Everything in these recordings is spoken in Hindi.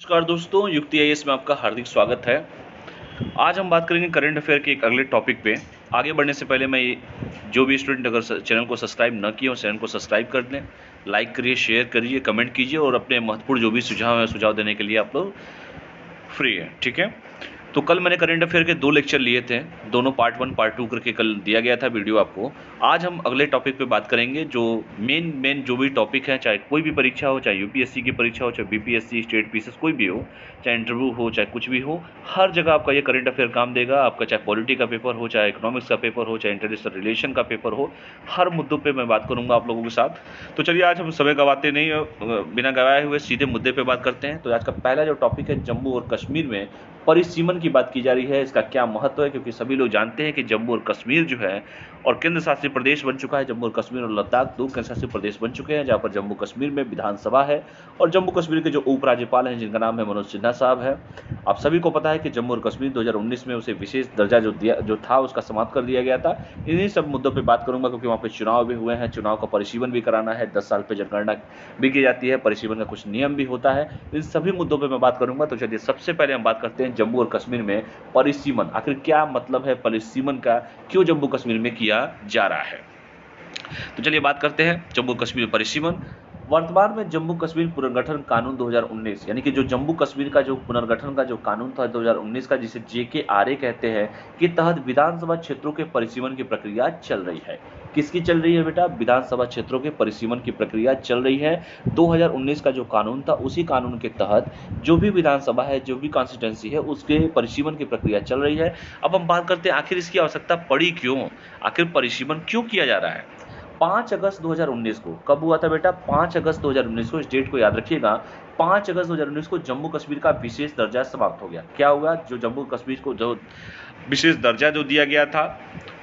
नमस्कार दोस्तों, युक्ति आईएएस में आपका हार्दिक स्वागत है। आज हम बात करेंगे करंट अफेयर के एक अगले टॉपिक पे। आगे बढ़ने से पहले मैं जो भी स्टूडेंट अगर चैनल को सब्सक्राइब न किए हो चैनल को सब्सक्राइब कर दें, लाइक करिए, शेयर करिए, कमेंट कीजिए और अपने महत्वपूर्ण जो भी सुझाव है सुझाव देने के लिए आप लोग फ्री है, ठीक है। तो कल मैंने करंट अफेयर के 2 लेक्चर लिए थे, दोनों पार्ट 1 पार्ट 2 करके कल दिया गया था वीडियो आपको। आज हम अगले टॉपिक पे बात करेंगे जो मेन जो भी टॉपिक है, चाहे कोई भी परीक्षा हो, चाहे यूपीएससी की परीक्षा हो, चाहे बीपीएससी, स्टेट पीसीएस कोई भी हो, चाहे इंटरव्यू हो, चाहे कुछ भी हो, हर जगह आपका ये करंट अफेयर काम देगा। आपका चाहे पॉलिटी का पेपर हो, चाहे इकोनॉमिक्स का पेपर हो, चाहे इंटरनेशनल रिलेशन का पेपर हो, हर मुद्दों पे मैं बात करूंगा आप लोगों के साथ। तो चलिए आज हम समय गवाते नहीं, बिना गवाए हुए सीधे मुद्दे पे बात करते हैं। तो आज का पहला जो टॉपिक है, जम्मू और कश्मीर में परिसीमन की बात की जा रही है। इसका क्या महत्व है, क्योंकि सभी लोग जानते हैं कि जम्मू और कश्मीर जो है और केंद्र शासित प्रदेश बन चुका है। जम्मू और कश्मीर और लद्दाख 2 केंद्र शासित प्रदेश बन चुके हैं, जहां पर जम्मू कश्मीर में विधानसभा है और जम्मू कश्मीर के जो उपराज्यपाल हैं जिनका नाम है मनोज सिन्हा साहब है। आप सभी को पता है कि जम्मू और कश्मीर 2019 में उसे विशेष दर्जा जो था उसका समाप्त कर दिया गया था। इन्हीं सब मुद्दों पर बात करूंगा, क्योंकि वहाँ पे चुनाव भी हुए हैं, चुनाव का परिसीमन भी कराना है, 10 साल पे जनगणना भी की जाती है, परिसीमन का कुछ नियम भी होता है। इन सभी मुद्दों पर मैं बात करूंगा। तो चलिए सबसे पहले हम बात करते हैं जम्मू और कश्मीर में परिसीमन। आखिर क्या मतलब है परिसीमन का, क्यों जम्मू कश्मीर में किया जा रहा है। तो चलिए बात करते हैं जम्मू कश्मीर परिसीमन। वर्तमान में जम्मू कश्मीर पुनर्गठन कानून 2019, यानी कि जो जम्मू कश्मीर का जो पुनर्गठन का जो कानून था 2019 का, जिसे JKRA कहते हैं, के तहत विधानसभा क्षेत्रों के परिसीमन की प्रक्रिया चल रही है। किसकी चल रही है बेटा? विधानसभा क्षेत्रों के परिसीमन की प्रक्रिया चल रही है। 2019 का जो कानून था उसी कानून के तहत जो भी विधानसभा है, जो भी कॉन्स्टिट्यूंसी है, उसके परिसीमन की प्रक्रिया चल रही है। अब हम बात करते हैं आखिर इसकी आवश्यकता पड़ी क्यों, आखिर परिसीमन क्यों किया जा रहा है। 5 अगस्त 2019 को कब हुआ था बेटा? 5 अगस्त 2019 को, इस डेट को याद रखिएगा। 5 अगस्त 2019 को जम्मू कश्मीर का विशेष दर्जा समाप्त हो गया। क्या हुआ? जो जम्मू कश्मीर को जो विशेष दर्जा जो दिया गया था,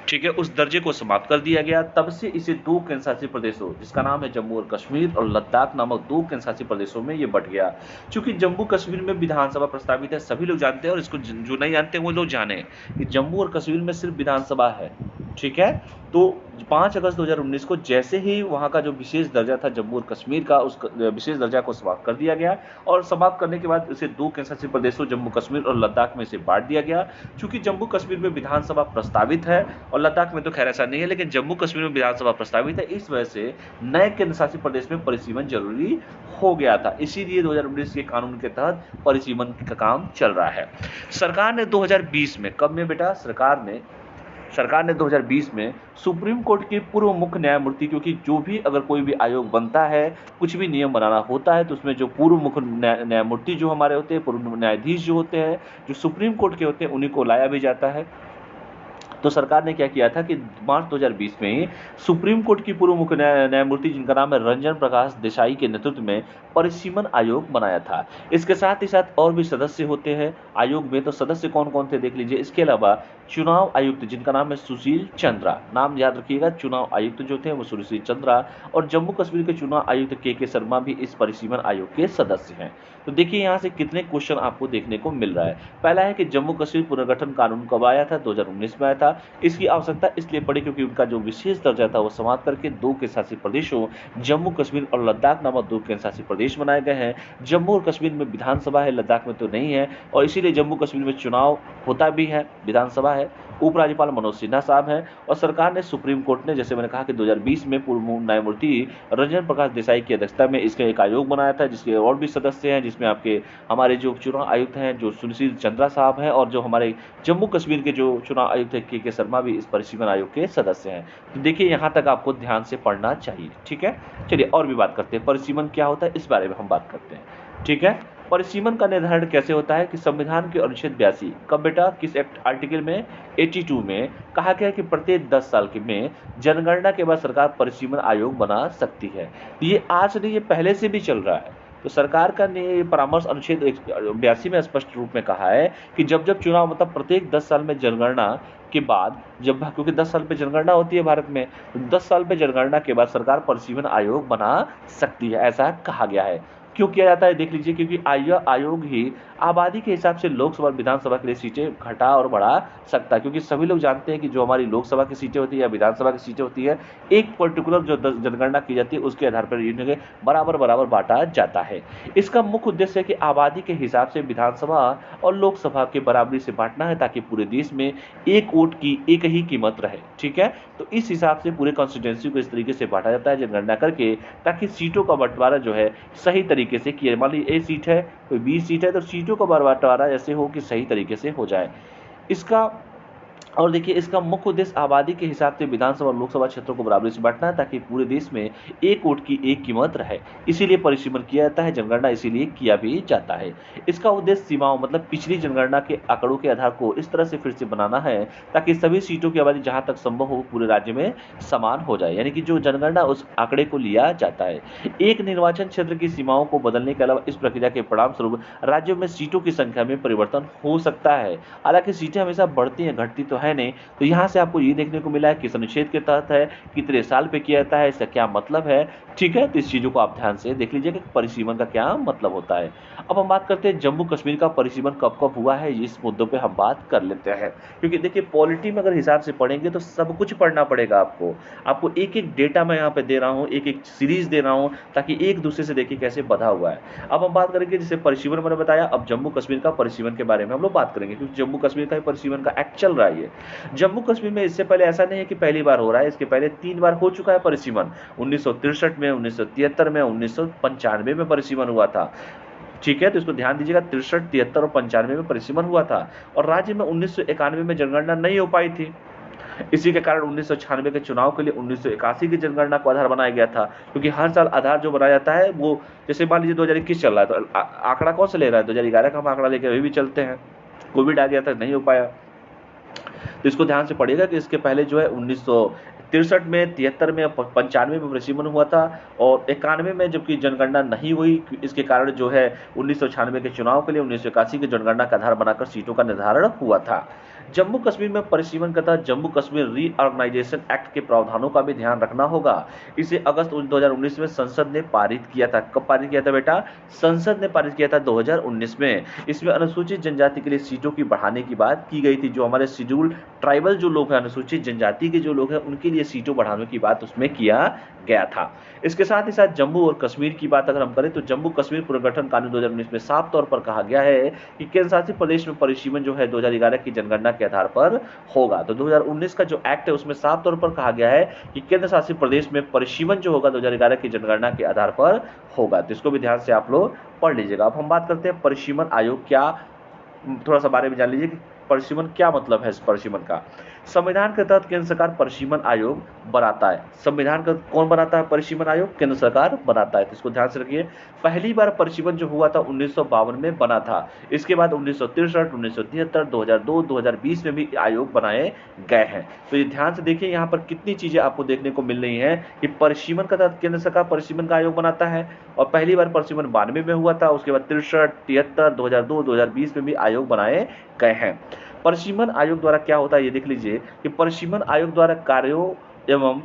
ठीक है, उस दर्जे को समाप्त कर दिया गया। तब से इसे 2 केंद्र शासित प्रदेशों, जिसका नाम है जम्मू और कश्मीर और लद्दाख नामक 2 केंद्र शासित प्रदेशों में ये बंट गया। चूंकि जम्मू कश्मीर में विधानसभा प्रस्तावित है, सभी लोग जानते हैं, और इसको जो नहीं जानते वो लोग जाने कि जम्मू और कश्मीर में सिर्फ विधानसभा है, ठीक है। तो 5 अगस्त 2019 को जैसे ही वहां का जो विशेष दर्जा था जम्मू और कश्मीर का, उस विशेष दर्जा को समाप्त कर दिया गया और समाप्त करने के बाद इसे 2 केंद्र शासित प्रदेशों जम्मू कश्मीर और लद्दाख में इसे बांट दिया गया। चूंकि जम्मू कश्मीर में विधानसभा प्रस्तावित है और लद्दाख में तो खैर ऐसा नहीं है, लेकिन जम्मू कश्मीर में विधानसभा प्रस्तावित है, इस वजह से नए केंद्र शासित प्रदेश में परिसीमन जरूरी हो गया था। इसीलिए 2019 के कानून के तहत परिसीमन का काम चल रहा है। सरकार ने 2020 में, कब में बेटा? सरकार ने 2020 में सुप्रीम कोर्ट के पूर्व मुख्य न्यायमूर्ति, क्योंकि जो भी अगर कोई भी आयोग बनता है, कुछ भी नियम बनाना होता है, तो उसमें जो पूर्व मुख्य न्यायमूर्ति जो हमारे होते हैं, पूर्व न्यायाधीश जो होते हैं, जो सुप्रीम कोर्ट के होते हैं, उन्हीं को लाया भी जाता है। तो सरकार ने क्या किया था कि मार्च 2020 में ही सुप्रीम कोर्ट की पूर्व मुख्य न्यायमूर्ति, जिनका नाम है रंजन प्रकाश देसाई के नेतृत्व में परिसीमन आयोग बनाया था। इसके साथ ही साथ और भी सदस्य होते हैं आयोग में। तो सदस्य कौन कौन थे देख लीजिए। इसके अलावा चुनाव आयुक्त, जिनका नाम है सुशील चंद्रा, नाम याद रखिएगा, चुनाव आयुक्त जो थे वो सुशील चंद्रा, और जम्मू कश्मीर के चुनाव आयुक्त के शर्मा भी इस परिसीमन आयोग के सदस्य हैं। तो देखिए यहाँ से कितने क्वेश्चन आपको देखने को मिल रहा है। पहला है कि जम्मू कश्मीर पुनर्गठन कानून कब आया था? 2019 में आया था। इसकी आवश्यकता इसलिए पड़ी क्योंकि उनका जो विशेष दर्जा था वो समाप्त करके 2 केंद्र शासित प्रदेशों जम्मू कश्मीर और लद्दाख नामक 2 केंद्र शासित प्रदेश बनाए गए हैं। जम्मू और कश्मीर में विधानसभा है, लद्दाख में तो नहीं है, और इसीलिए जम्मू कश्मीर में चुनाव होता भी है, विधानसभा है, उपराज्यपाल मनोज सिन्हा साहब हैं, और सरकार ने, सुप्रीम कोर्ट ने, जैसे मैंने कहा कि 2020 में पूर्व न्यायमूर्ति रंजन प्रकाश देसाई की अध्यक्षता में इसका एक आयोग बनाया था, जिसके और भी सदस्य हैं, जिसमें आपके हमारे जो चुनाव आयुक्त हैं जो सुशील चंद्रा साहब हैं, और जो हमारे जम्मू कश्मीर के जो चुनाव आयुक्त है के शर्मा भी इस परिसीमन आयोग के सदस्य हैं। तो देखिए यहाँ तक आपको ध्यान से पढ़ना चाहिए, ठीक है। चलिए और भी बात करते हैं, परिसीमन क्या होता है इस बारे में हम बात करते हैं, ठीक है। परिसीमन का निर्धारण कैसे होता है कि संविधान के अनुच्छेद 82, कब बेटा? किस एक्ट आर्टिकल में? 82 में कहा गया कि प्रत्येक 10 साल के में जनगणना के बाद सरकार परिसीमन आयोग बना सकती है। ये आज नहीं, ये पहले से भी चल रहा है। तो सरकार का ने परामर्श अनुच्छेद 82 में स्पष्ट रूप में कहा है कि जब जब चुनाव, मतलब प्रत्येक 10 साल में जनगणना के बाद, जब, क्योंकि 10 साल पे जनगणना होती है भारत में, तो 10 साल पे जनगणना के बाद सरकार परिसीमन आयोग बना सकती है, ऐसा कहा गया है। क्यों किया जाता है देख लीजिए, क्योंकि आयोग ही आबादी के हिसाब से लोकसभा और विधानसभा के लिए सीटें घटा और बढ़ा सकता है, क्योंकि सभी लोग जानते हैं कि जो हमारी लोकसभा की सीटें होती है या विधानसभा की सीटें होती है, एक पर्टिकुलर जो जनगणना की जाती है उसके आधार पर इन्हें बराबर बराबर बांटा जाता है। इसका मुख्य उद्देश्य है कि आबादी के हिसाब से विधानसभा और लोकसभा के बराबरी से बांटना है, ताकि पूरे देश में एक वोट की एक ही कीमत रहे। ठीक है, तो इस हिसाब से पूरे कॉन्स्टिट्यूंसी को इस तरीके से बांटा जाता है जनगणना करके, ताकि सीटों का बंटवारा जो है सही तरीके से किया। मान लीजिए ए सीट है, कोई बी सीट है, तो सीटों का बंटवारा ऐसे हो कि सही तरीके से हो जाए। इसका और देखिए, इसका मुख्य उद्देश्य आबादी के हिसाब से विधानसभा और लोकसभा क्षेत्रों को बराबरी से बांटना है, ताकि पूरे देश में एक वोट की एक कीमत रहे। इसीलिए परिसीमन किया जाता है, जनगणना इसीलिए किया भी जाता है। इसका उद्देश्य सीमाओं मतलब पिछली जनगणना के आंकड़ों के आधार को इस तरह से फिर से बनाना है, ताकि सभी सीटों की आबादी जहां तक संभव हो पूरे राज्य में समान हो जाए, यानी कि जो जनगणना उस आंकड़े को लिया जाता है। एक निर्वाचन क्षेत्र की सीमाओं को बदलने के अलावा इस प्रक्रिया के परिणाम स्वरूप राज्यों में सीटों की संख्या में परिवर्तन हो सकता है। हालांकि सीटें हमेशा बढ़ती हैं, घटती तो है नहीं। तो यहाँ से आपको ये देखने को मिला है किस अनुच्छेद के तहत है, कितने साल पे किया जाता है, इसका क्या मतलब है। ठीक है, तो इस चीजों को आप ध्यान से देख लीजिए कि परिसीमन का क्या मतलब होता है। अब हम बात करते हैं जम्मू कश्मीर का परिसीमन कब कब हुआ है, इस मुद्दों पे हम बात कर लेते हैं। क्योंकि देखिए, पॉलिटी में अगर हिसाब से पढ़ेंगे तो सब कुछ पढ़ना पड़ेगा आपको एक एक डेटा मैं यहाँ पे दे रहा हूँ, एक एक सीरीज दे रहा हूँ, ताकि एक दूसरे से देखिए कैसे बधा हुआ है। अब हम बात करेंगे, जैसे परिसीमन मैंने बताया, अब जम्मू कश्मीर का परिसीमन के बारे में हम लोग बात करेंगे, क्योंकि जम्मू कश्मीर का ही परिसीमन का एक्ट चल रहा है। ये जम्मू कश्मीर में इससे पहले ऐसा नहीं है कि पहली बार हो रहा है, इसके पहले 3 बार हो चुका है परिसीमन। 1963 में, 1973 में, 1995 में परिसीमन हुआ था। ठीक है, तो इसको ध्यान दीजिएगा, 63, 73 और 95 में परिसीमन हुआ था। और राज्य में 1991 में जनगणना नहीं हो पाई थी। इसी के कारण 1996 के चुनाव के लिए 1981 की जनगणना को आधार बनाया गया था, क्योंकि हर साल आधार जो बनाया जाता है वो, जैसे मान लीजिए 2021 चल रहा है, तो आंकड़ा कौन सा ले रहा है, 2011 का हम आंकड़ा लेकर अभी भी चलते हैं। कोविड आ गया था, नहीं हो पाया। तो इसको ध्यान से पढ़िएगा कि इसके पहले जो है 1963 में, 73 में, 95 में परिसीमन हुआ था, और 91 में जबकि जनगणना नहीं हुई। इसके कारण जो है 1996 के चुनाव के लिए 1981 की जनगणना का आधार बनाकर सीटों का निर्धारण हुआ था। जम्मू कश्मीर में परिसीमन का था जम्मू कश्मीर रीऑर्गेनाइजेशन एक्ट के प्रावधानों का भी ध्यान रखना होगा। इसे अगस्त 2019 में संसद ने पारित किया था। कब पारित किया था बेटा? संसद ने पारित किया था 2019 में। इसमें अनुसूचित जनजाति के लिए सीटों की बढ़ाने की बात की गई थी। जो हमारे शेड्यूल ट्राइबल जो लोग हैं, अनुसूचित जनजाति के जो लोग हैं, उनके लिए सीटों बढ़ाने की बात उसमें किया गया था। इसके साथ ही साथ जम्मू और कश्मीर की बात अगर हम करें, तो जम्मू कश्मीर पुनर्गठन कानून 2019 में साफ तौर पर कहा गया है कि केंद्र शासित प्रदेश में परिसीमन जो है 2011 की जनगणना के आधार पर होगा। तो 2019 का जो एक्ट है उसमें साफ तौर पर कहा गया है कि केंद्र शासित प्रदेश में परिसीमन जो होगा 2011 की जनगणना के आधार पर होगा। तो इसको भी ध्यान से आप लोग पढ़ लीजिएगा। अब हम बात करते हैं परिसीमन आयोग क्या, थोड़ा सा बारे में जान लीजिए कि परिसीमन क्या मतलब है। इस परिसीमन का संविधान के तहत केंद्र सरकार परिसीमन आयोग बनाता है। संविधान का कौन बनाता है? परिसीमन आयोग केंद्र सरकार बनाता है। तो इसको ध्यान से रखिए। पहली बार परिसीमन जो हुआ था 1952 में बना था। इसके बाद 1963, 1973, 2002, 2020 में भी आयोग बनाए गए हैं। तो ये ध्यान से देखिए, यहाँ पर कितनी चीजें आपको देखने को मिल रही हैं कि परिसीमन का तहत केंद्र सरकार परिसीमन का आयोग बनाता है, और पहली बार परिसीमन 92 में हुआ था। उसके बाद 63, 73, 2002, 2020 में भी आयोग बनाए गए हैं। परिसीमन आयोग द्वारा क्या होता है ये देख लीजिए कि परिसीमन आयोग द्वारा कार्यों एवं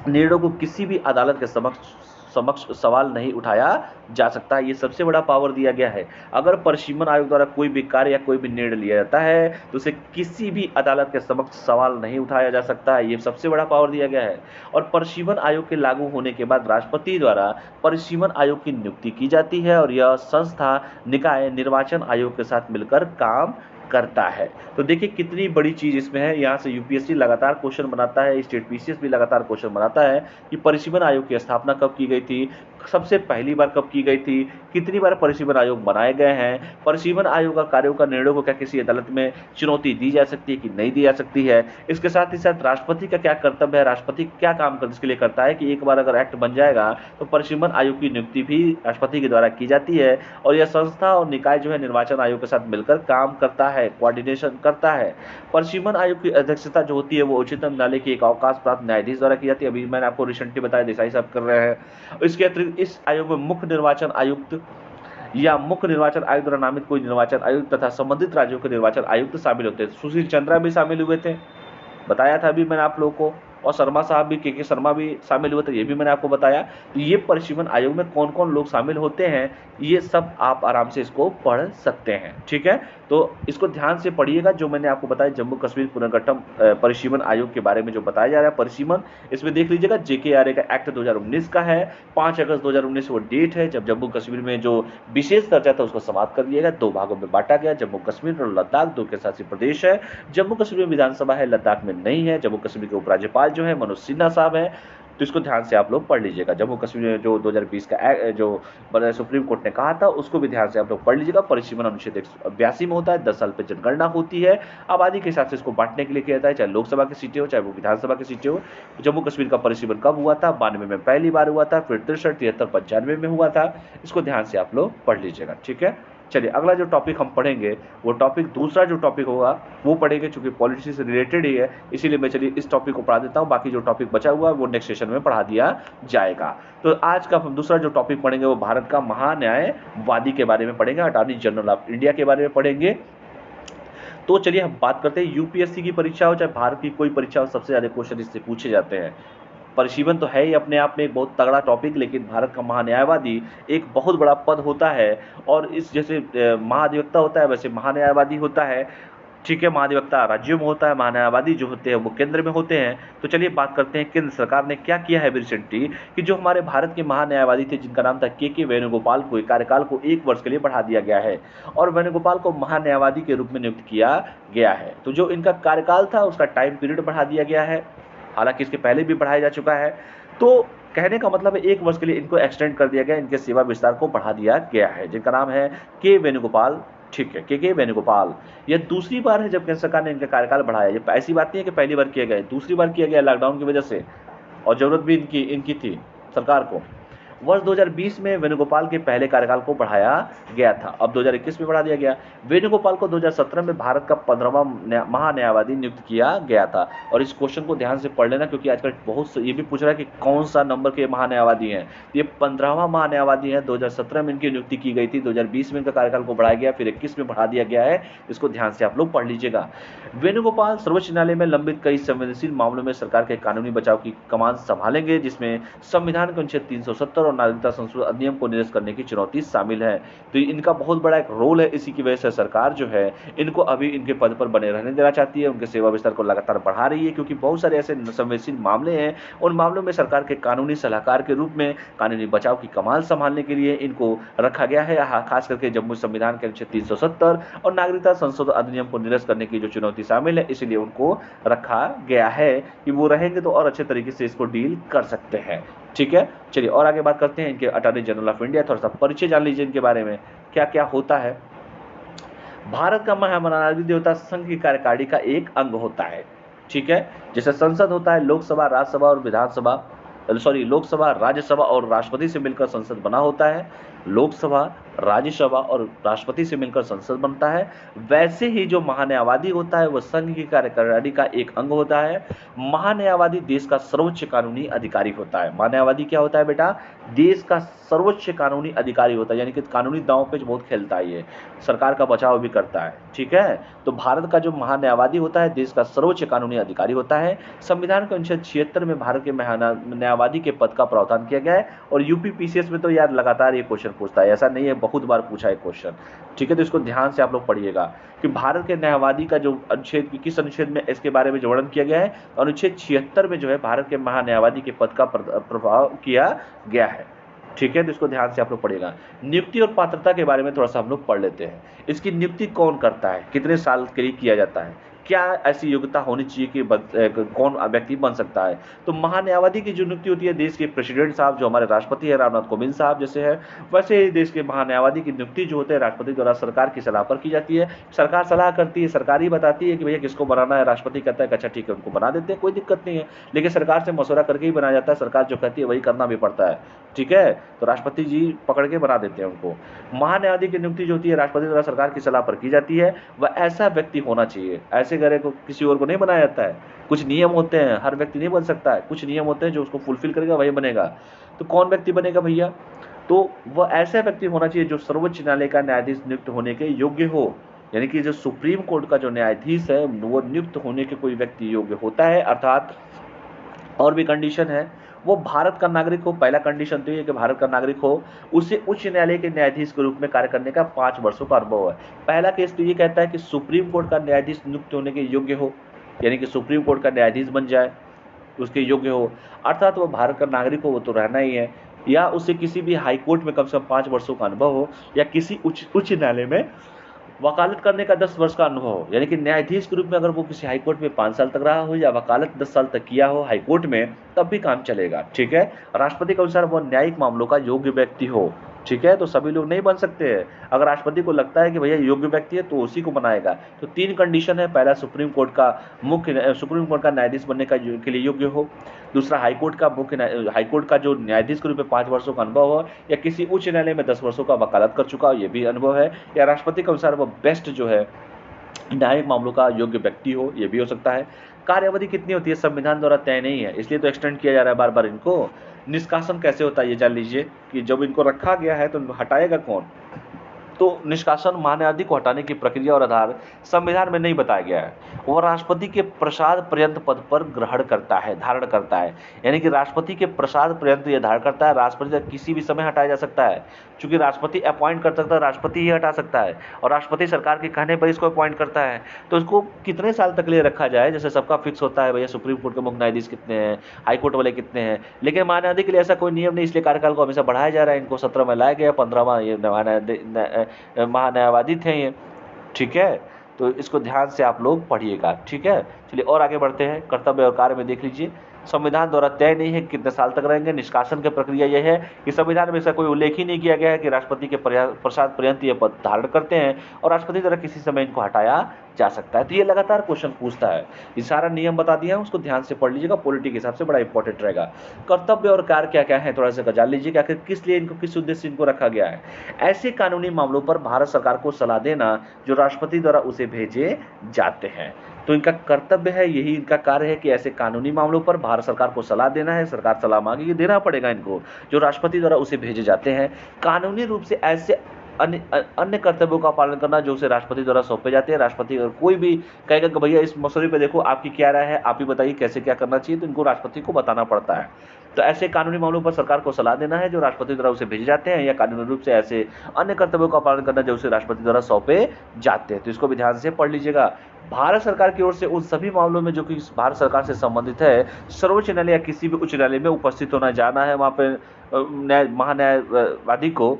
निर्णयों को किसी भी अदालत के समक्ष सवाल नहीं उठाया जा सकता। ये सबसे बड़ा पावर दिया गया है। अगर परिसीमन आयोग द्वारा कोई भी कार्य या कोई भी निर्णय लिया जाता है तो उसे किसी भी अदालत के समक्ष सवाल नहीं उठाया जा सकता है। ये सबसे बड़ा पावर दिया गया है। और परिसीमन आयोग के लागू होने के बाद राष्ट्रपति द्वारा परिसीमन आयोग की नियुक्ति की जाती है, और यह संस्था निकाय निर्वाचन आयोग के साथ मिलकर काम करता है। तो देखिए कितनी बड़ी चीज इसमें है। यहाँ से यूपीएससी लगातार क्वेश्चन बनाता है, स्टेट पीसीएस भी लगातार क्वेश्चन बनाता है कि परिसीमन आयोग की स्थापना कब की गई थी, सबसे पहली बार कब की गई थी, कितनी बार परिसीमन आयोग बनाए गए हैं, परिसीमन आयोग का कार्यों का निर्णयों को क्या किसी अदालत में चुनौती दी जा सकती है कि नहीं दी जा सकती है। इसके साथ ही साथ राष्ट्रपति का क्या कर्तव्य है, राष्ट्रपति क्या काम कर इसके लिए करता है कि एक बार अगर एक्ट बन जाएगा तो परिसीमन आयोग की नियुक्ति भी राष्ट्रपति के द्वारा की जाती है, और यह संस्था और निकाय जो है निर्वाचन आयोग के साथ मिलकर काम करता है, कोऑर्डिनेशन करता है। परिसीमन आयोग की अध्यक्षता जो होती है वो उच्चतम न्यायालय के एक अवकाश प्राप्त न्यायाधीश द्वारा की जाती है। अभी मैंने आपको रिसेंटली बताया, देसाई साहब कर रहे हैं। इसके अतिरिक्त इस आयोग में मुख्य निर्वाचन आयुक्त या मुख्य निर्वाचन आयुक्त द्वारा नामित कोई निर्वाचन आयुक्त तथा संबंधित राज्यों के निर्वाचन आयुक्त शामिल होते हैं। सुशील चंद्रा भी शामिल हुए थे, बताया था अभी मैंने आप लोगों को। और शर्मा साहब भी, के शर्मा भी शामिल हुए थे, ये भी मैंने आपको बताया। तो ये परिसीमन आयोग में कौन कौन लोग शामिल होते हैं, ये सब आप आराम से इसको पढ़ सकते हैं। ठीक है, तो इसको ध्यान से पढ़िएगा। जो मैंने आपको बताया जम्मू कश्मीर पुनर्गठन परिसीमन आयोग के बारे में जो बताया जा रहा है परिसीमन, इसमें देख लीजिएगा JKRA का एक्ट 2019 का है। 5 अगस्त 2019 वो डेट है जब जम्मू कश्मीर में जो विशेष दर्जा था उसको समाप्त कर दिया गया, 2 भागों में बांटा गया। जम्मू कश्मीर और लद्दाख 2 केंद्र शासित प्रदेश है। जम्मू कश्मीर में विधानसभा है, लद्दाख में नहीं है। जम्मू कश्मीर के उपराज्यपाल जो है मनोज सिन्हा साहब है। तो इसको ध्यान से आप लोग पढ़ लीजिएगा। जम्मू कश्मीर में जो 2020 का जो सुप्रीम कोर्ट ने कहा था उसको भी ध्यान से आप लोग पढ़ लीजिएगा। परिसीमन अनुच्छेद 182 में होता है, 10 साल पे जनगणना होती है। आबादी के हिसाब से इसको बांटने के लिए किया जाता है, चाहे लोकसभा की सीटें हो चाहे वो विधानसभा की सीटें हो। जम्मू कश्मीर का परिसीमन कब हुआ था? 92 में पहली बार हुआ था, फिर 63, 73, 95 में हुआ था। इसको ध्यान से आप लोग पढ़ लीजिएगा। ठीक है, चलिए अगला जो टॉपिक हम पढ़ेंगे वो टॉपिक दूसरा जो टॉपिक होगा वो पढ़ेंगे, चूंकि पॉलिटिक्स से रिलेटेड ही है इसीलिए मैं चलिए इस टॉपिक को पढ़ा देता हूँ। बाकी जो टॉपिक बचा हुआ है वो नेक्स्ट सेशन में पढ़ा दिया जाएगा। तो आज का हम दूसरा जो टॉपिक पढ़ेंगे वो भारत का महान्यायवादी के बारे में पढ़ेंगे, अटॉर्नी जनरल ऑफ इंडिया के बारे में पढ़ेंगे। तो चलिए हम बात करते हैं यूपीएससी की परीक्षा हो चाहे भारत की कोई परीक्षा हो, सबसे ज्यादा क्वेश्चन इससे पूछे जाते हैं। परिसीमन तो है ही अपने आप में एक बहुत तगड़ा टॉपिक, लेकिन भारत का महान्यायवादी एक बहुत बड़ा पद होता है। और इस जैसे महाधिवक्ता होता है वैसे महान्यायवादी होता है। ठीक है, महाधिवक्ता राज्यों में होता है, महान्यायवादी जो होते हैं वो केंद्र में होते हैं। तो चलिए बात करते हैं केंद्र सरकार ने क्या किया है रिसेंटली, कि जो हमारे भारत के महान्यायवादी थे जिनका नाम था के वेणुगोपाल को कार्यकाल को 1 वर्ष के लिए बढ़ा दिया गया है और वेणुगोपाल को महान्यायवादी के रूप में नियुक्त किया गया है। तो जो इनका कार्यकाल था उसका टाइम पीरियड बढ़ा दिया गया है, हालांकि इसके पहले भी बढ़ाया जा चुका है। तो कहने का मतलब है 1 वर्ष के लिए इनको एक्सटेंड कर दिया गया, इनके सेवा विस्तार को बढ़ा दिया गया है, जिनका नाम है के वेणुगोपाल। ठीक है, के वेणुगोपाल। यह दूसरी बार है जब केंद्र सरकार ने इनका कार्यकाल बढ़ाया। ये ऐसी बात नहीं है कि पहली बार किया गया, दूसरी बार किया गया लॉकडाउन की वजह से, और जरूरत भी इनकी थी सरकार को। वर्ष 2020 में वेणुगोपाल के पहले कार्यकाल को बढ़ाया गया था, अब 2021 में बढ़ा दिया गया। वेणुगोपाल को 2017 में भारत का 15वां महान्यायवादी नियुक्त किया गया था। और इस क्वेश्चन को ध्यान से पढ़ लेना, क्योंकि आजकल बहुत ये भी पूछ रहा है कि कौन सा नंबर के महान्यायवादी हैं। ये 15वां महान्यायवादी है, 2017 में इनकी नियुक्ति की गई थी, 2020 में इनका कार्यकाल को बढ़ाया गया, फिर 21 में बढ़ा दिया गया है। इसको ध्यान से आप लोग पढ़ लीजिएगा। वेणुगोपाल सर्वोच्च न्यायालय में लंबित कई संवेदनशील मामलों में सरकार के कानूनी बचाव की कमान संभालेंगे, जिसमें संविधान के अनुच्छेद 370 और नागरिकता संशोधन अधिनियम को निरस्त करने की चुनौती शामिल है। तो इनका बहुत बड़ा एक रोल है, इसी की वजह से सरकार जो है इनको अभी इनके पद पर बने रहने देना चाहती है, उनके सेवा विस्तार को लगातार बढ़ा रही है, क्योंकि बहुत सारे ऐसे संवेदनशील मामले हैं। उन मामलों में सरकार के कानूनी सलाहकार के रूप में कानूनी बचाव की कमान संभालने के लिए इनको रखा गया है। खास करके जम्मू संविधान के अनुच्छेद 370 और नागरिकता संशोधन अधिनियम को निरस्त करने की जो चुनौती शामिल है, इसलिए उनको रखा गया है कि वो रहेंगे तो और अच्छे तरीके से इसको डील कर सकते हैं। ठीक है, चलिए और आगे बात करते हैं इनके अटॉर्नी जनरल ऑफ इंडिया। थोड़ा सा परिचय जान लीजिए इनके बारे में, क्या क्या होता है। भारत का महान्यायवादी देवता संघ की कार्यकारिणी का एक अंग होता है। ठीक है, जैसे संसद होता है, लोकसभा, राज्यसभा और विधानसभा, लोकसभा, राज्यसभा और राष्ट्रपति से मिलकर संसद बना होता है। लोकसभा, राज्यसभा और राष्ट्रपति से मिलकर संसद बनता है। वैसे ही जो महान्यायवादी होता है वह संघ की कार्यकारिणी का एक अंग होता है। महान्यायवादी देश का सर्वोच्च कानूनी अधिकारी होता है। महान्यायवादी क्या होता है बेटा? देश का सर्वोच्च कानूनी अधिकारी होता है, यानी कि कानूनी दांव पेच बहुत खेलता है, ये सरकार का बचाव भी करता है। ठीक है, तो भारत का जो महान्यायवादी होता है देश का सर्वोच्च कानूनी अधिकारी होता है। संविधान के अनुच्छेद 76 में भारत के महान्यायवादी के पद का प्रावधान किया गया है। और यूपीपीसीएस में तो यार लगातार ये क्वेश्चन पूछता है, ऐसा नहीं है, बहुत बार पूछा है क्वेश्चन। ठीक है, तो इसको ध्यान से आप लोग पढ़िएगा कि भारत के न्यायवादी का जो अनुच्छेद, किस अनुच्छेद में इसके बारे में जो वर्णन किया गया है, अनुच्छेद 76 में जो है भारत के महान्यायवादी के पद का प्रभाव किया गया है। ठीक है, तो इसको ध्यान से आप लोग पढ़िएगा। नियुक्ति और पात्रता के बारे में थोड़ा सा हम लोग पढ़ लेते हैं। इसकी नियुक्ति कौन करता है, कितने साल के लिए किया जाता है, क्या ऐसी योग्यता होनी चाहिए कि कौन व्यक्ति बन सकता है। तो महान्यायवादी की जो नियुक्ति होती है देश के प्रेसिडेंट साहब, जो हमारे राष्ट्रपति है रामनाथ कोविंद साहब जैसे है, वैसे ही देश के महान्यायवादी की नियुक्ति जो होते हैं राष्ट्रपति द्वारा सरकार की सलाह पर की जाती है। सरकार सलाह करती है, सरकार ही बताती है कि भैया किसको बनाना है, राष्ट्रपति कहता है कि अच्छा ठीक है उनको बना देते हैं, कोई दिक्कत नहीं है, लेकिन सरकार से मशवरा करके ही बनाया जाता है। सरकार जो कहती है वही करना भी पड़ता है। ठीक है, तो राष्ट्रपति जी पकड़ के बना देते हैं उनको। महान्यायवादी की नियुक्ति जो होती है राष्ट्रपति द्वारा सरकार की सलाह पर की जाती है। वह ऐसा व्यक्ति होना चाहिए, ऐसे गरे को किसी और को नहीं बनाया जाता है। कुछ नियम होते हैं, हर व्यक्ति नहीं बन सकता है, कुछ नियम होते हैं जो उसको फुलफिल करेगा वही बनेगा। तो कौन व्यक्ति बनेगा भैया? तो वह ऐसा व्यक्ति होना चाहिए जो सर्वोच्च न्यायालय का न्यायाधीश नियुक्त होने के योग्य हो, यानी कि जो सुप्रीम कोर्ट का जो न्यायाधीश है वो नियुक्त होने के कोई व्यक्ति योग्य होता है। अर्थात और भी कंडीशन है, वो भारत का नागरिक हो। पहला कंडीशन तो ये कि भारत का नागरिक हो, उसे उच्च न्यायालय के न्यायाधीश के रूप में कार्य करने का 5 वर्षों का अनुभव है। पहला केस तो ये कहता है कि सुप्रीम कोर्ट का न्यायाधीश नियुक्त होने के योग्य हो, यानी कि सुप्रीम कोर्ट का न्यायाधीश बन जाए, उसके योग्य हो, अर्थात वो भारत का नागरिक हो, वो तो रहना ही है, या उसे किसी भी हाई कोर्ट में कम से कम 5 वर्षों का अनुभव हो, या किसी उच्च न्यायालय में वकालत करने का 10 वर्ष का अनुभव हो। यानी कि न्यायाधीश के रूप में अगर वो किसी हाई कोर्ट में 5 साल तक रहा हो या वकालत 10 साल तक किया हो हाई कोर्ट में, तब भी काम चलेगा। ठीक है, राष्ट्रपति के अनुसार वो न्यायिक मामलों का योग्य व्यक्ति हो। ठीक है, तो सभी लोग नहीं बन सकते हैं। अगर राष्ट्रपति को लगता है कि भैया योग्य व्यक्ति है तो उसी को बनाएगा। तो 3 कंडीशन है, पहला सुप्रीम कोर्ट का न्यायाधीश बनने के लिए योग्य हो, दूसरा हाई कोर्ट का जो न्यायाधीश के रूप में 5 वर्षों का अनुभव हो, या किसी उच्च न्यायालय में 10 वर्षों का वकालत कर चुका हो, ये भी अनुभव है, या राष्ट्रपति के अनुसार वो बेस्ट जो है न्यायिक मामलों का योग्य व्यक्ति हो, ये भी हो सकता है। कार्यावधि कितनी होती है संविधान द्वारा तय नहीं है, इसलिए तो एक्सटेंड किया जा रहा है बार बार इनको। निष्कासन कैसे होता है ये जान लीजिए कि जब इनको रखा गया है तो हटाएगा कौन। तो निष्कासन महान्यायाधीश को हटाने की प्रक्रिया और आधार संविधान में नहीं बताया गया है। वह राष्ट्रपति के प्रसाद पर्यंत पद पर धारण करता है। यानी कि राष्ट्रपति के प्रसाद पर्यंत यह धारण करता है। राष्ट्रपति किसी भी समय हटाया जा सकता है, क्योंकि राष्ट्रपति अपॉइंट कर सकता है, राष्ट्रपति ही हटा सकता है, और राष्ट्रपति सरकार के कहने पर इसको अपॉइंट करता है। तो इसको कितने साल तक लिए रखा जाए, जैसे सबका फिक्स होता है भैया सुप्रीम कोर्ट के मुख्य न्यायाधीश कितने हैं, हाई कोर्ट वाले कितने हैं, लेकिन महान्यायाधीश के लिए ऐसा कोई नियम नहीं, इसलिए कार्यकाल को हमेशा बढ़ाया जा रहा है। इनको 17 में लाया गया, 15वां ये महान्यायवादी थे ये। ठीक है, तो इसको ध्यान से आप लोग पढ़िएगा। ठीक है, चलिए और आगे बढ़ते हैं। कर्तव्य और कार्य में देख लीजिए, संविधान द्वारा तय नहीं है कि कितने साल तक रहेंगे। निष्कासन की प्रक्रिया यह है कि संविधान में ऐसा कोई उल्लेख ही नहीं किया गया है कि राष्ट्रपति के प्रसाद पर्यंत ये पद धारण करते हैं और राष्ट्रपति द्वारा किसी समय इनको हटाया जा सकता है। तो ये लगातार क्वेश्चन पूछता है। ये सारा नियम बता दिया है, उसको ध्यान से पढ़ लीजिएगा, पॉलिटी के हिसाब से बड़ा इंपॉर्टेंट रहेगा। कर्तव्य और कार्य क्या क्या है थोड़ा सा जान लीजिए कि आखिर किस लिए इनको, किस उद्देश्य से इनको रखा गया है। ऐसे कानूनी मामलों पर भारत सरकार को सलाह देना जो राष्ट्रपति द्वारा उसे भेजे जाते हैं। तो इनका कर्तव्य है, यही इनका कार्य है कि ऐसे कानूनी मामलों पर भारत सरकार को सलाह देना है। सरकार सलाह मांगेगी, देना पड़ेगा इनको, जो राष्ट्रपति द्वारा उसे भेजे जाते हैं। कानूनी रूप से ऐसे अन्य कर्तव्यों का पालन करना जो उसे राष्ट्रपति द्वारा सौंपे जाते हैं। राष्ट्रपति अगर कोई भी कहेगा कि भैया इस मसले पे देखो आपकी क्या राय है, आप ही बताइए कैसे क्या करना चाहिए, तो इनको राष्ट्रपति को बताना पड़ता है। तो ऐसे कानूनी मामलों पर सरकार को सलाह देना है जो राष्ट्रपति द्वारा उसे भेजे जाते हैं, या कानूनी रूप से ऐसे अन्य कर्तव्यों का पालन करना जो उसे राष्ट्रपति द्वारा सौंपे जाते हैं। तो इसको भी ध्यान से पढ़ लीजिएगा। भारत सरकार की ओर से उन सभी मामलों में जो कि भारत सरकार से संबंधित है, सर्वोच्च न्यायालय या किसी भी उच्च न्यायालय में उपस्थित होना, जाना है वहाँ पे महान्यायवादी को,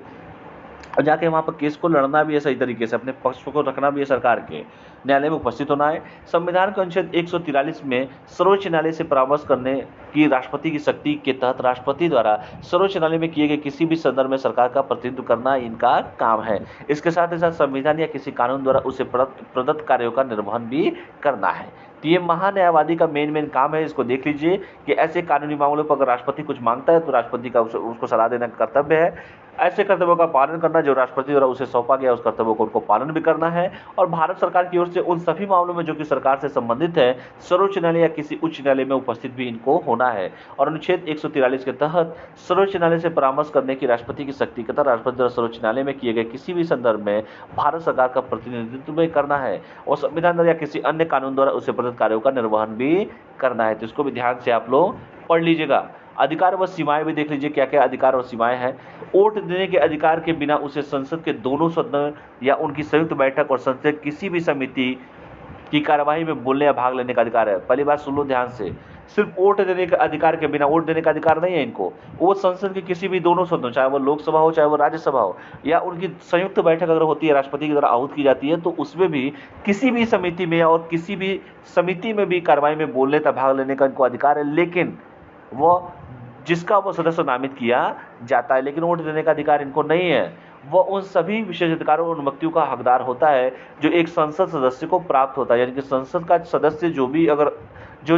और जाके वहाँ पर केस को लड़ना भी है, सही तरीके से अपने पक्ष को रखना भी है, सरकार के न्यायालय में उपस्थित होना है। संविधान के अनुच्छेद 143 में सर्वोच्च न्यायालय से परामर्श करने की राष्ट्रपति की शक्ति के तहत राष्ट्रपति द्वारा सर्वोच्च न्यायालय में किए गए किसी भी संदर्भ में सरकार का प्रतिनिधित्व करना इनका काम है। इसके साथ ही साथ संविधान या किसी कानून द्वारा उसे प्रदत्त कार्यों का निर्वहन भी करना है। तो ये महान्यायवादी का मेन काम है। इसको देख लीजिए कि ऐसे कानूनी मामलों पर अगर राष्ट्रपति कुछ मांगता है तो राष्ट्रपति का उसको सलाह देना का कर्तव्य है। ऐसे कर्तव्यों का पालन करना जो राष्ट्रपति द्वारा उसे सौंपा गया, उस कर्तव्यों को उनको पालन भी करना है। और भारत सरकार की ओर से उन सभी मामलों में जो कि सरकार से संबंधित है, सर्वोच्च न्यायालय या किसी उच्च न्यायालय में उपस्थित भी इनको होना है। और अनुच्छेद 143 के तहत सर्वोच्च न्यायालय से परामर्श करने की राष्ट्रपति की शक्ति के तहत राष्ट्रपति द्वारा सर्वोच्च न्यायालय में किए गए किसी भी संदर्भ में भारत सरकार का प्रतिनिधित्व भी करना है, और संविधान द्वारा या किसी अन्य कानून द्वारा उसे प्रदत्त कार्यों का निर्वहन भी करना है। तो इसको भी ध्यान से आप लोग पढ़ लीजिएगा। अधिकार व सीमाएं भी देख लीजिए क्या क्या अधिकार और सीमाएं हैं। वोट देने के अधिकार के बिना उसे संसद के दोनों सदनों या उनकी संयुक्त बैठक और संसद किसी भी समिति की कार्यवाही में बोलने या भाग लेने का अधिकार है। पहली बात सुन लो ध्यान से, सिर्फ वोट देने के अधिकार के बिना, वोट देने का अधिकार नहीं है इनको, वो संसद की किसी भी दोनों सदनों, चाहे वो लोकसभा हो चाहे वो राज्यसभा हो, या उनकी संयुक्त बैठक अगर होती है, राष्ट्रपति की द्वारा आहूत की जाती है, तो उसमें भी किसी भी समिति में और किसी भी समिति में भी कार्रवाई में बोलने तथा भाग लेने का इनको अधिकार है। लेकिन वो जिसका वो सदस्य नामित किया जाता है, लेकिन वोट देने का अधिकार इनको नहीं है। वह उन सभी विशेष अधिकारों और अनुमतियों का हकदार होता है जो एक संसद सदस्य को प्राप्त होता है। यानी कि संसद का सदस्य जो भी अगर जो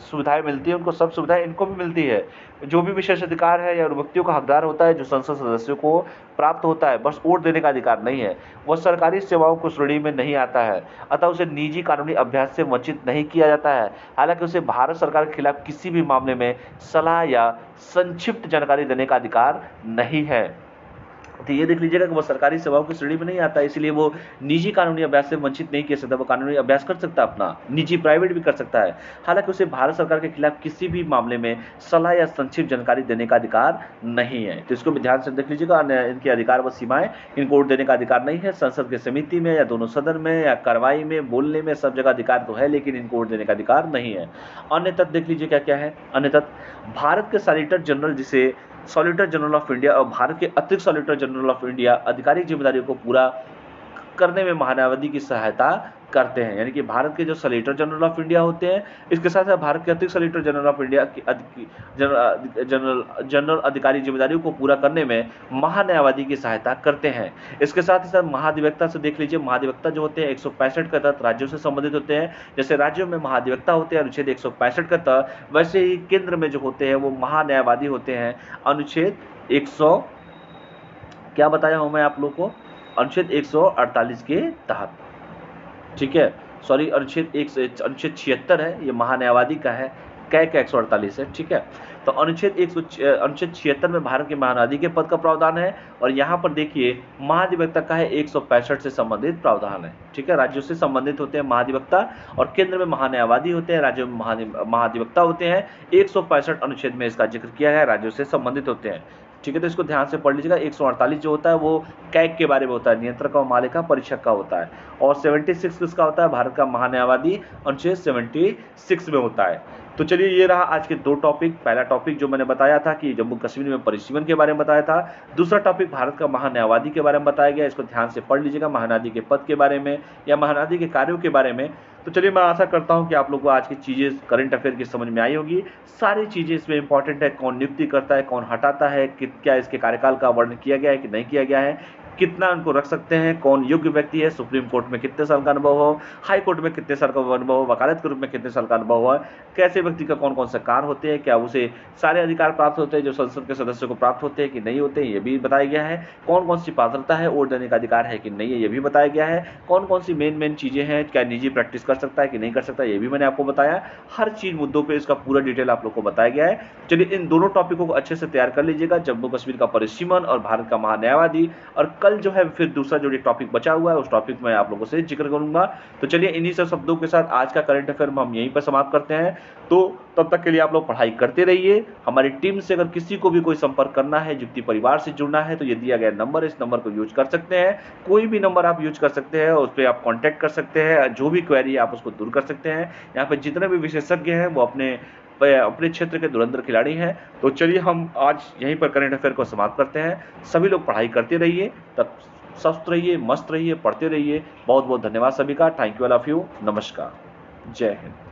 सुविधाएं मिलती है, उनको सब सुविधाएं इनको भी मिलती है। जो भी विशेष अधिकार है या अनुमतियों का हकदार होता है जो संसद सदस्यों को प्राप्त होता है, बस वोट देने का अधिकार नहीं है। वह सरकारी सेवाओं को श्रेणी में नहीं आता है, अतः उसे निजी कानूनी अभ्यास से वंचित नहीं किया जाता है। हालांकि उसे भारत सरकार के खिलाफ किसी भी मामले में सलाह या संक्षिप्त जानकारी देने का अधिकार नहीं है। तो ये देख लीजिएगा कि वो सरकारी सेवाओं की श्रेणी में नहीं आता है, इसलिए वो निजी कानूनी अभ्यास से वंचित नहीं किया सकता, वो कानूनी अभ्यास कर सकता है अपना, निजी प्राइवेट भी कर सकता है। हालांकि उसे भारत सरकार के खिलाफ किसी भी मामले में सलाह या संक्षिप्त जानकारी देने का अधिकार नहीं है। तो इसको भी ध्यान से देख लीजिएगा, इनके अधिकार व सीमाएं, इनको वोट देने का अधिकार नहीं है। संसद के समिति में या दोनों सदन में या कार्रवाई में बोलने में सब जगह अधिकार तो है, लेकिन इनको वोट देने का अधिकार नहीं है। अन्य तथ्य देख लीजिए क्या क्या है। अन्य तथ्य, भारत के सॉलिसिटर जनरल, जिसे सॉलिसिटर जनरल ऑफ इंडिया और भारत के अतिरिक्त सॉलिसिटर जनरल ऑफ इंडिया आधिकारिक जिम्मेदारियों को पूरा करने में महान्यायवादी की सहायता करते हैं। यानी कि भारत के जो सॉलिसिटर जनरल ऑफ इंडिया होते हैं, इसके साथ साथ भारत के अतिरिक्त सॉलिसिटर जनरल ऑफ इंडिया की जनरल आधिकारिक जिम्मेदारियों को पूरा करने में महान्यायवादी की सहायता करते हैं। इसके साथ ही साथ महाधिवक्ता से देख लीजिए, महाधिवक्ता जो होते हैं 165 के तहत राज्यों से संबंधित होते हैं। जैसे राज्यों में महाधिवक्ता होते हैं अनुच्छेद 165 के तहत, वैसे ही केंद्र में जो होते हैं वो महान्यायवादी होते हैं अनुच्छेद 100 क्या बताया हूं मैं आप लोग को, अनुच्छेद 148 के तहत। ठीक है, सॉरी, अनुच्छेद 76 है, ये महान्यायवादी का है, कै का 148 है। ठीक है, तो अनुच्छेद 76 में भारत के महान्यायवादी के पद का प्रावधान है, और यहाँ पर देखिए महाधिवक्ता का है 165 से संबंधित प्रावधान है। ठीक है, राज्यों से संबंधित होते हैं महाधिवक्ता, और केंद्र में महान्यायवादी होते हैं, राज्यों में महाधिवक्ता होते हैं। 165 अनुच्छेद में इसका जिक्र किया है, राज्यों से संबंधित होते हैं। ठीक है, तो इसको ध्यान से पढ़ लीजिएगा। 148 जो होता है वो कैग के बारे में होता है, नियंत्रक और मालिका परीक्षक का होता है, और 76 किसका होता है, भारत का महान्यायवादी अनुच्छेद 76 में होता है। तो चलिए, ये रहा आज के दो टॉपिक। पहला टॉपिक जो मैंने बताया था कि जम्मू कश्मीर में परिसीमन के बारे में बताया था, दूसरा टॉपिक भारत का महान्यायवादी के बारे में बताया गया। इसको ध्यान से पढ़ लीजिएगा, महान्यायवादी के पद के बारे में या महान्यायवादी के कार्यों के बारे में। तो चलिए, मैं आशा करता हूं कि आप लोगों को आज की चीज़ें करंट अफेयर की समझ में आई होगी। सारी चीज़ें इसमें इंपॉर्टेंट है, कौन नियुक्ति करता है, कौन हटाता है, क्या इसके कार्यकाल का वर्णन किया गया है कि नहीं किया गया है, कितना उनको रख सकते हैं, कौन योग्य व्यक्ति है, सुप्रीम कोर्ट में कितने साल का अनुभव हो, हाई कोर्ट में कितने साल का अनुभव हो, वकालत के रूप में कितने साल का अनुभव हो, कैसे व्यक्ति का कौन कौन से कार्य होते हैं, क्या उसे सारे अधिकार प्राप्त होते हैं जो संसद के सदस्यों को प्राप्त होते हैं कि नहीं होते हैं, ये भी बताया गया है। कौन कौन सी पात्रता है, वोट देने का अधिकार है कि नहीं है, ये भी बताया गया है। कौन कौन सी मेन चीज़ें हैं, क्या निजी प्रैक्टिस कर सकता है कि नहीं कर सकता, ये भी मैंने आपको बताया। हर चीज़ मुद्दों पर इसका पूरा डिटेल आप लोग को बताया गया है। चलिए, इन दोनों टॉपिकों को अच्छे से तैयार कर लीजिएगा, जम्मू कश्मीर का परिसीमन और भारत का महान्यायवादी। और कल जो है फिर दूसरा जो टॉपिक बचा हुआ है उस टॉपिक में आप लोगों से जिक्र करूंगा। तो चलिए, इन्हीं सब शब्दों के साथ आज का करंट अफेयर में हम यहीं पर समाप्त करते हैं। तो तब तक के लिए आप लोग पढ़ाई करते रहिए। हमारी टीम से अगर किसी को भी कोई संपर्क करना है, जुक्ति परिवार से जुड़ना है, तो ये दिया गया नंबर, इस नंबर को यूज कर सकते हैं। कोई भी नंबर आप यूज कर सकते हैं, उस पर आप कॉन्टैक्ट कर सकते हैं, जो भी क्वेरी आप उसको दूर कर सकते हैं। यहाँ पे जितने भी विशेषज्ञ हैं वो अपने क्षेत्र के धुरंधर खिलाड़ी हैं। तो चलिए, हम आज यहीं पर करंट अफेयर को समाप्त करते हैं। सभी लोग पढ़ाई करते रहिए, तब स्वस्थ रहिए, मस्त रहिए, पढ़ते रहिए। बहुत बहुत धन्यवाद सभी का। Thank you all of you. नमस्कार, जय हिंद।